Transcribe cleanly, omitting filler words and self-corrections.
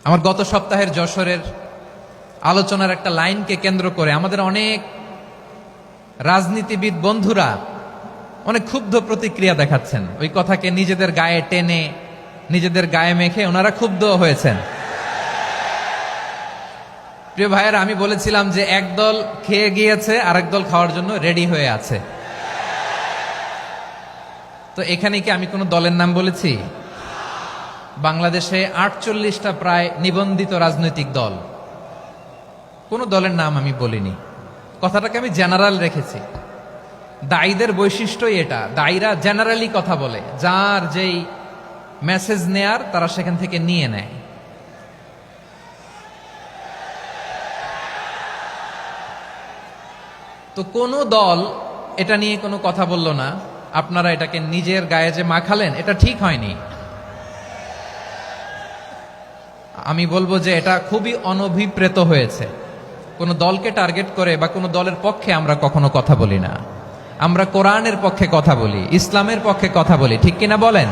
আমার গত সপ্তাহের যশোরের আলোচনার একটা লাইনকে কেন্দ্র করে আমাদের অনেক রাজনীতিবিদ বন্ধুরা অনেক ক্ষুব্ধ প্রতিক্রিয়া দেখাচ্ছেন। ওই কথাকে নিজেদের গায়ে টেনে, নিজেদের গায়ে মেখে ওনারা ক্ষুব্ধ হয়েছেন। প্রিয় ভাইয়েরা, আমি বলেছিলাম যে একদল খেয়ে গিয়েছে, আরেক দল খাওয়ার জন্য রেডি হয়ে আছে। তো এখানে কি আমি কোনো দলের নাম বলেছি? বাংলাদেশে 48টা প্রায় নিবন্ধিত রাজনৈতিক দল, কোনো দলের নাম আমি বলিনি। কথাটাকে আমি জেনারেল রেখেছি। দায়ীদের বৈশিষ্ট্যই এটা, দায়ীরা জেনারেলি কথা বলে, যার যেই মেসেজ নেয়ার তারা সেখান থেকে নিয়ে নেয়। তো কোনো দল এটা নিয়ে কোনো কথা বলল না, আপনারা এটাকে নিজের গায়ে যে মাখালেন এটা ঠিক হয়নি। আমি বলবো যে এটা খুবই অনভিপ্রেত হয়েছে। কোনো দলকে টার্গেট করে বা কোনো দলের পক্ষে আমরা কখনো কথা বলি না। আমরা কোরআনের পক্ষে কথা বলি, ইসলামের পক্ষে কথা বলি, ঠিক কিনা বলেন?